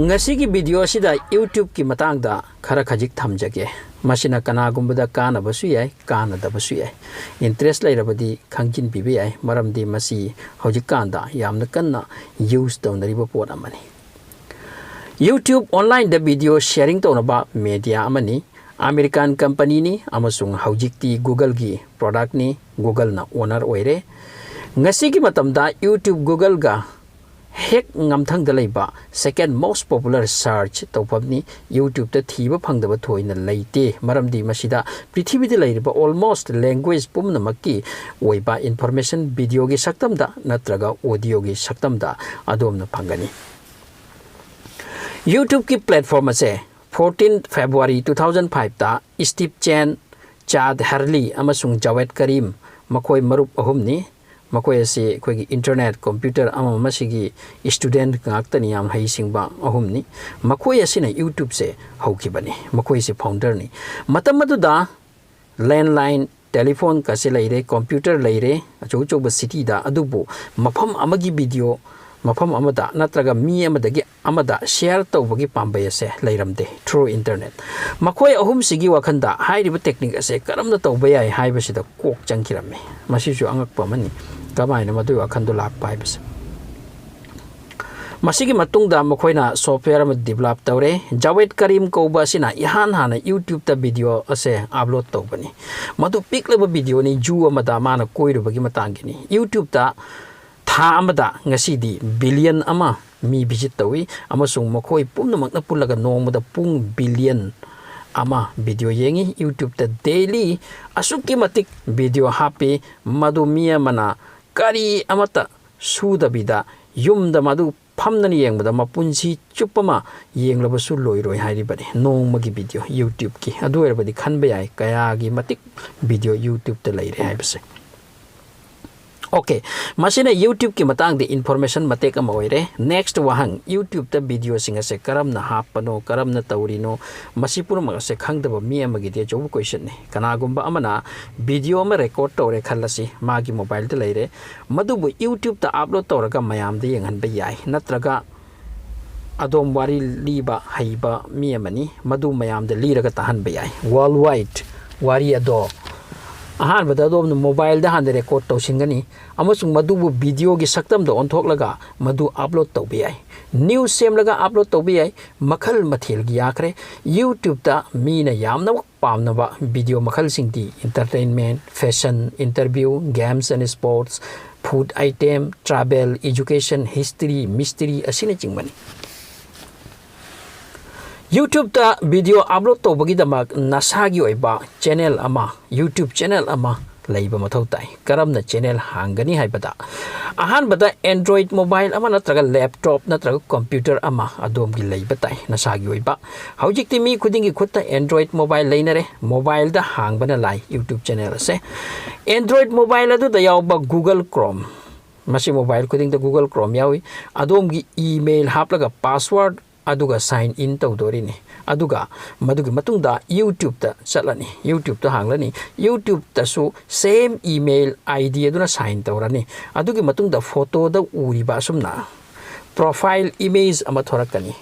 ngasi ki video sida YouTube ki matang da khara khajik thamjage masina kana gumbada kana basu yai kana da basu yai interest lai rabadi khangjin bibi yai maramdi masi hojik kanda yamna kanna use tawnari ba pot amani YouTube online da video sharing tawnaba media amani American company ni amasung hojikti Google gi product ni Google na owner oire ngasi ki matamda YouTube Google ga hek ngamthang da leiba second most popular search tawpamni YouTube ta thiba phangdaba thoina leite maramdi masida prithvi da leiba almost language pumna makki oiba information video gi saktam da natraga audio gi saktam da adomna phangani YouTube ki platform ase 14 February 2005 ta Steve Chen Chad Hurley amasung Jawed Karim makoi marup ahumni makoi ase khoi internet computer ama masigi student ngaktani yam hai singba ahumni makoi asina YouTube se hokibani makoi se founder ni matam da landline telephone ka se leire computer leire achu chu ba city da adubu mafam amagi video mafam amada natraga mi amadagi amada share tawbagi pambay ase leiramde through internet makoi ahum sigi wakhanda hairiba technique ase karamna tawbayai haibasida kok changkirame masisu angakpa mani kamaina madu wakhandu lakpa haibase masigi matungda makoina software ma develop tawre Jawed Karim koba sina ihan hana YouTube ta video ase upload tawbani madu pikleba video ni ju amada mana koirubagi matangini YouTube ta tha amada ngasidi billion ama mi visit tawi amasung makoi pumnamakna pulaga nongmada pung billion ama video yengi YouTube ta daily asuki matik video happy madu miya mana kari amata sudabida yumda madu phamnani yengbada mapunsi chupama yenglabasu loiroi hairibani nongmagi video YouTube ki adu erbadi khanba yai kaya gi matik video YouTube ta leire haibase okay masina YouTube ki matang de information matek ama oire next wahang YouTube ta video singa se karamna hapano karamna taurino masipur ma se khangdaba mi amagi de job question ne kana gumba amana video ma record tore khallasi magi mobile ta leire madubu YouTube ta upload toraga mayam de yengan ba yai natraga adom wari liba haiba mi amani madu mayam de liraga tahan ba yai worldwide wari ado ahan bada dom mobile da han record to singani amasung madu video gi saktam do onthok laga madu upload to bi ai news sem laga upload to bi ai makhal mathil gi akre YouTube ta mi na yamna pamna ba video makhal sing di entertainment fashion interview games and sports food item travel education history mystery asina chingmani YouTube ta video upload to bagi damak nasagi oiba channel ama YouTube channel ama leiba mathau tai karamna channel hangani haibada ahan bada Android mobile ama natraga laptop natraga computer ama adom gi leiba tai nasagi oiba haujik ti mi khudingi khutta Android mobile leinare mobile da hangbana lai YouTube channel ase Android mobile adu da yawba Google Chrome masi mobile khuding da Google Chrome yawi adom gi email haplaga password aduga sign in tawdorini aduga madugi matungda YouTube ta chatlani YouTube ta hanglani YouTube ta su same email ID aduna sign tawrani adugi matungda photo da uriba sumna profile image ama thorakani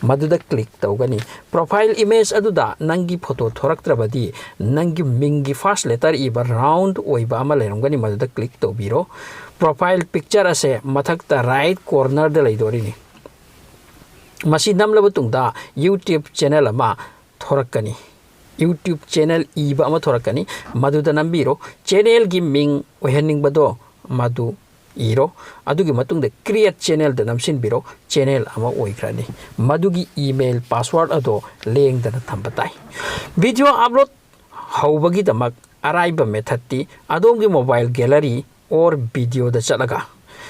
maduda click tawgani profile image aduda nangi photo thoraktrabadi nangi mingi first letter iba round oiba ama lerangani maduda click tawbiro profile picture ase mathakta right corner da leidorini masi namlaba tungda YouTube channel ama thorakani YouTube channel iba ama thorakani maduda nambiro channel gi ming ohening bado madu iro adugi matungda create channel da namsin biro channel ama oikrani madugi email password ado leng da thambatai video upload hawbagi damak araiba method ti adongi mobile gallery or video da chalaga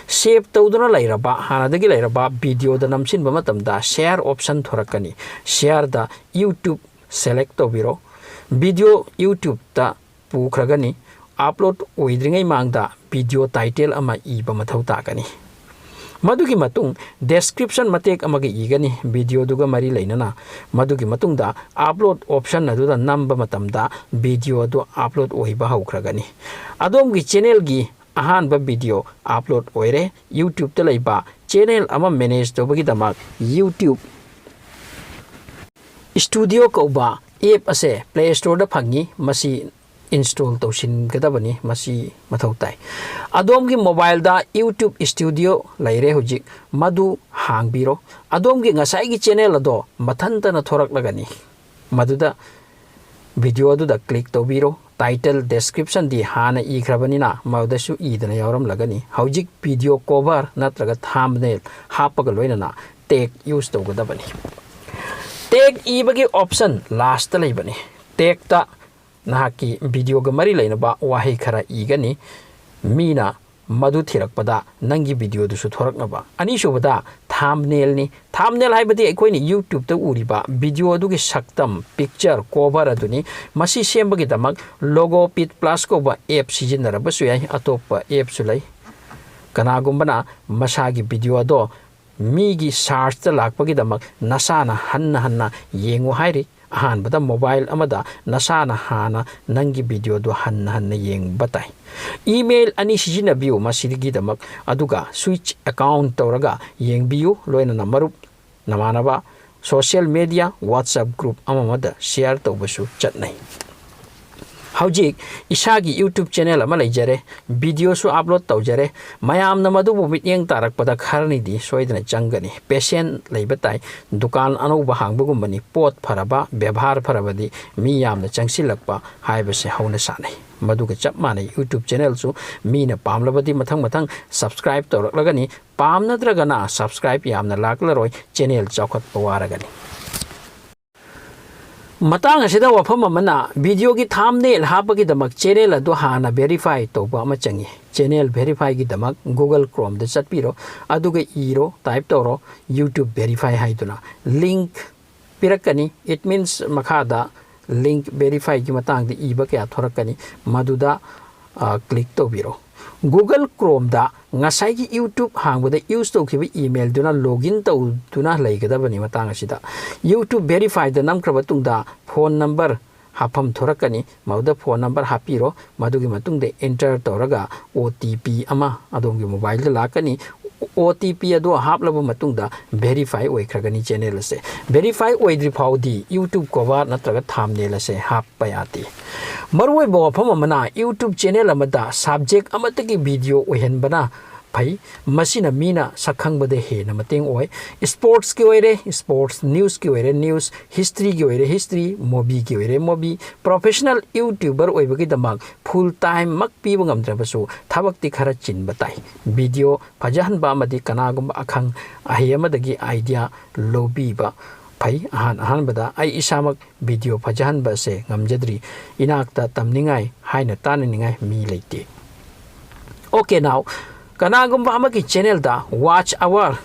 save tawduna lairaba hanadagi lairaba video da namsin ba matamda share option thorakani share da YouTube select tawbiro video YouTube ta pukragani upload oidringai mangda video title ama iba mathau takani madugi matung description matek amagi igani video duga mari lainana madugi matungda upload option aduda namba matamda video do upload oiba haukragani adom gi channel gi ahan ba video upload oire YouTube ta laiba channel ama manage to bagi damak YouTube Studio kauba app ase Play Store da phangi masi install tawsin gadabani masi mathau tai adom gi mobile da YouTube Studio laire hojik madu hangbiro adom gi ngasai gi channel ado mathanta na thorak lagani maduda video adu da click tawbiro title description di hana I khrabani na maudasu idana yawram lagani hojik video cover natraga thumbnail hapaga loina na tag use tawgadabani tag ibagi option last ta leibani tag ta nahaki video ga mari leina ba wahi khara igani mina madu thirakpada nangi video du su thorak na ba ani shobada thumbnail ni thumbnail haibadi ekoi ni YouTube ta uri ba video du gi saktam picture cover aduni masi sembagi damak logo pit plus ko ba app sijinara ba su yai atopa app su lai kana gumbana masagi video do migi search ta lakpagi damak nasana hanna yengu hairi ahan bada mobile amada nasana hana nangi video do hanna yeng batai email ani sijina biu masirigi damak aduga switch account toraga yeng biu loina namarup namanaba social media WhatsApp group amamada share tawbasu chatnai Haujik isagi YouTube channel ama leijare video su upload tawjare mayam na madu bumit yang tarak pada kharni di soidna changani patient leibatai dukan anu bahang bugumbani pot pharaba bebhar pharabadi mi yamna changsilakpa haibase hauna sanai madu ga chap mane YouTube channel su mi na pamlabadi mathang subscribe tawraklagani pamna dragana subscribe yamna laklaroi channel chawkhat pawaragani matang asida wafam amana video gi thumbnail hapagi damak channel adu hana verify toba ama changi channel verify gi damak Google Chrome da chatpiro aduga iro type toro YouTube verify haiduna link pirakani it means makada link verify gi matang di iba kya thorakani maduda click tobiro Google Chrome da ngasai gi YouTube hangboda use tawkiba email duna login tawduna laigadabani matang asida YouTube verify da namkraba tungda phone number hapam thorakani mauda phone number hapiro madugi matungde enter tawraga OTP ama adongi mobile da lakani OTP ado haplaba matungda verify oikragani channel se verify oidri phaudi YouTube cover natraga thumbnail se happa yati marwoi bo phamamana YouTube channel amada subject amatagi video ohen bana pai masina mina sakhang bade he na mateng oi sports ki oire sports news ki oire news history ki oire history movie ki oire movie professional YouTuber oi bagi damag full time mak pi bangam trabasu thabak ti khara chin batai video pajahan ba madi kanagum akhang ahiyamadagi idea lobby ba pai ahan bada ai isamak video pajahan ba se ngamjadri inakta tamningai haina tananingai mi leite okay now kanagum ba amaki channel da watch hour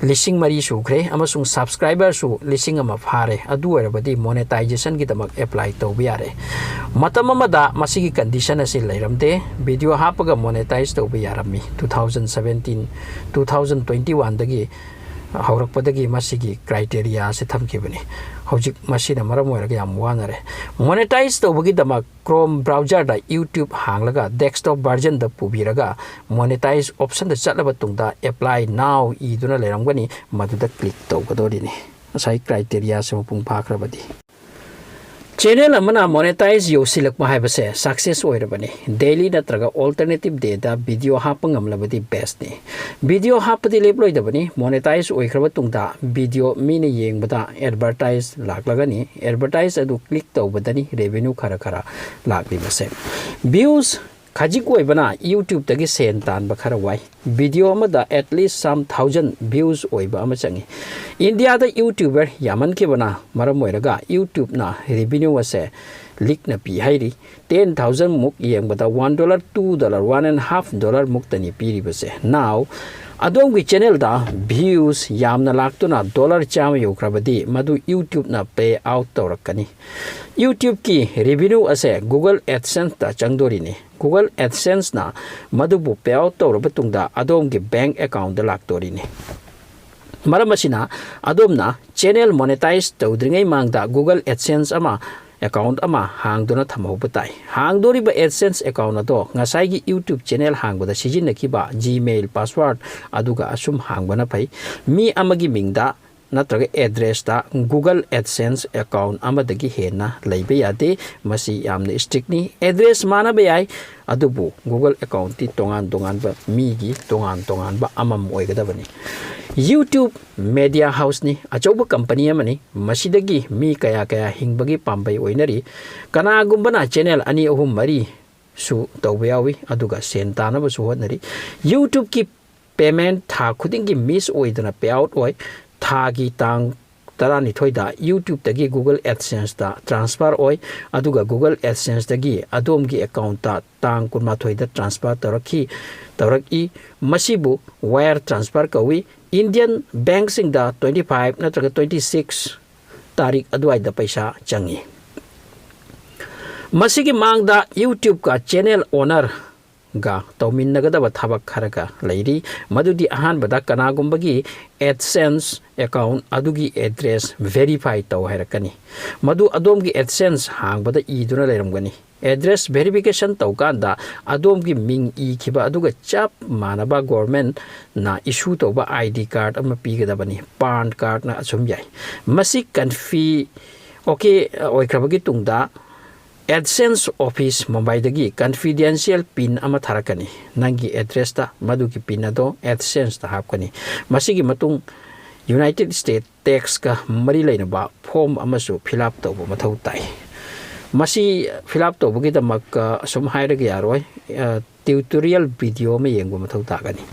lising mari sukre amasung subscriber su lising ama phare adu erabadi monetization gi damak apply to biare matam amada masigi condition ase lairamde video hapaga monetize to biarami 2017 2021 dagi haurakpadagi masigi criteria se thamkibani hojik masina maram oiraga yam wanare monetize tawbagi dama Chrome browser da YouTube hanglaga desktop version da pubiraga monetize option da chatlaba tungda apply now iduna leramgani maduda click tawgadorini asai criteria se mapung phakrabadi channel amana monetize yosilak mahaibase success oirabani daily natraga alternative day da video hapangam labadi best ni video hapadi leploi dabani monetize oikraba tungda video mine yengbada advertise laklagani advertise adu click tawbadani revenue khara lakli base views khajik oibana YouTube tagi sen tan ba khara wai video amada at least some 1000 views oiba ama changi India da YouTuber yaman ke bana maram oiraga YouTube na revenue ase lik na pi hairi 10000 muk yengbada $1 $2 $1.5 muk tani piri base now adom gi channel da views yamna laktuna dollar cham yokrabadi madu YouTube na pay out tawrakani YouTube ki revenue ase Google AdSense ta changdori ni Google AdSense na madubu pay out tawrabatungda adom gi bank account da laktori ni maramasina adom na channel monetize tawdringai mangda Google AdSense ama account ama hangduna thamaubatai hangdori ba AdSense account ado ngasai gi YouTube channel hangboda sijinnakiba Gmail password aduga asum hangbana pai mi amagi mingda नत्रग address ता Google AdSense account amadagi hena leibe yade masi yamna strict ni address mana be ai adubu Google account ti tongan ba mi gi tongan ba amam oigadabani YouTube media house ni achoba company amani masidagi mi kaya hingbagi pambai oinari kana gumbana channel ani ohum mari su tawyawi aduga sentana ba su hodnari YouTube ki payment tha khuding gi miss oidana payout oi thagi tang tarani thoida YouTube tagi Google AdSense ta transfer oi aduga Google AdSense tagi adom gi account ta tang kunma thoida transfer taraki masibu wire transfer kawi Indian bank sing da 25 natraga 26 tarik adwai da paisa changi masigi mangda YouTube ka channel owner ga tawmin nagadaba thabak kharaga leiri madudi ahan bada kanagumbagi AdSense account adugi address verify taw harakani madu adomgi AdSense hangbada iduna leiramgani address verification taw kanda adomgi ming khiba aduga chap manaba government na issue tawba ID card ama pigadabani PAN card na asum yai masi confi okay oikrabagi tungda AdSense office Mumbai dagi confidential pin ama tharakani nangi address ta madugi pin ado AdSense ta hapkani masigi matung United States tax ka mari leina ba form amasu fill up tawba mathau tai masi fill up tawbagi da mak asum hairaga yaroi tutorial video me yengba mathau ta gani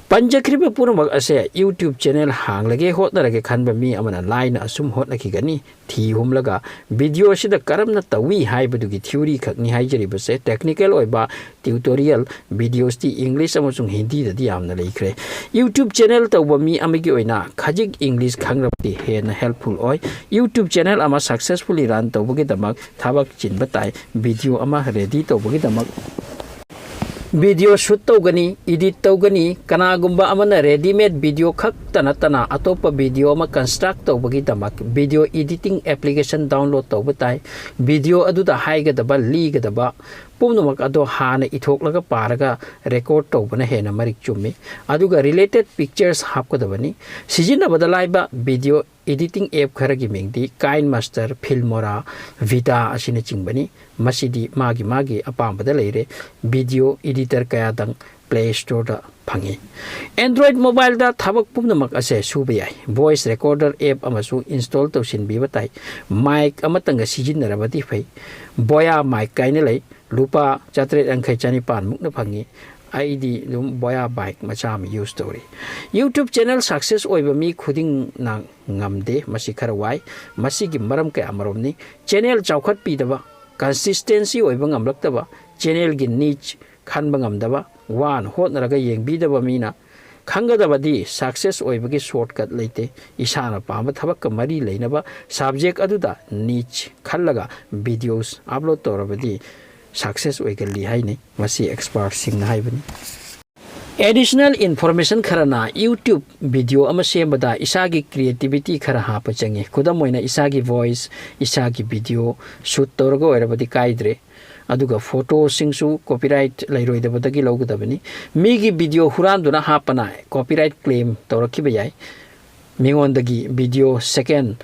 Panjakriba punamak ase YouTube channel hang lage hotna lage khanba mi amana line asum hotna ki gani thi humlaga video sida karamna tawi haibadugi theory khakni haijari base technical oiba tutorial videos ti English amasung Hindi da diamna leikre YouTube channel tawba mi amigi oina khajik English khangrapti hen helpful oi YouTube channel ama successfully run tawbagi damak thabak chinba tai video ama ready tawbagi damak video shoot tawgani edit tawgani kanagumba amana ready made video khak tana atopa video ama construct tawbagi damak video editing application download tawbatai video aduda haigadaba ligadaba pumnumak ado hana ithoklaga paraga record tawbana hena marik chummi aduga related pictures hapkadabani sijina badalaiba video editing app kharagi mingdi KineMaster Filmora Vita asina chingbani masidi magi apambada leire video editor kaya dang Play Store da phangi Android mobile da thabak pumnamak ase subiyai voice recorder app amasu install tawsin bibatai mic amatanga sijinarabati fai boya mic kaina lei lupa 485 mukna phangi ID lum boya bike macham use story YouTube channel success oiba mi khuding na ngamde masi kharawai masi gi maram ka amarom ni channel chawkhat pi daba consistency oiba ngamlaktaba channel gi niche khanba ngamdaba one hot naraga yengbi daba mina khangadabadi success oibagi shortcut leite isana pamba thabak ka mari leinaba subject aduda niche khallaga videos upload torabadi success oigali haini masi expert sing na haibani additional information kharana YouTube video ama sembada isagi creativity khara hapa change kudam moina isagi voice isagi video shoot torgo erabadi kaidre aduga photo singsu copyright lairoi dabadagi logadabani migi video huranduna hapana copyright claim torakibayai mingondagi video second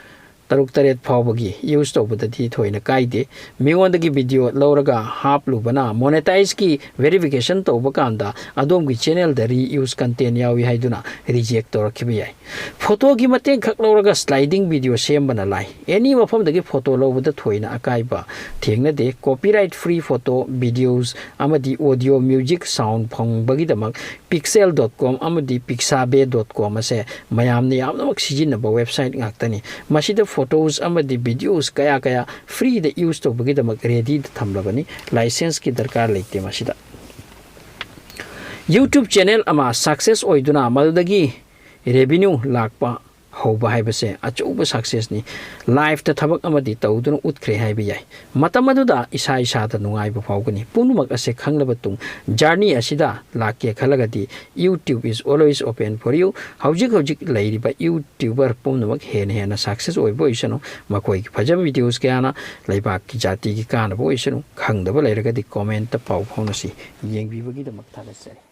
taruk taret phawbagi use tawbadadi thoina kaide mingondagi video lawraga hap lubana monetize ki verification tawba kanda adom gi channel da reuse content yawi haiduna reject torakibiyai photo gi mateng khak lawraga sliding video sembana lai any mafam dagi photo lawbada thoina akaiba thengna de copyright free photo videos amadi audio music sound phongbagi damak pixel.com amadi pixabe.com ase mayamni yamnamak sijinaba website ngaktani masida photos amadi videos kaya free the use to bagi damak ready thamlabani license ki darkar leite masida YouTube channel ama success oiduna madagi revenue lakpa hoba haibase achuba success ni life ta thabak amadi tawduna utkre haibi yai matamaduda isa da nungai ba phawgani punumak ase khanglaba tung journey asida lakye khalagadi YouTube is always open for you hojik lairiba YouTuber punumak hena success oibo isano makoi phajab videos kyana laibak ki jati ki kana bo isano khangdaba lairagadi comment ta paw phawna si yengbi bagi da makthala sari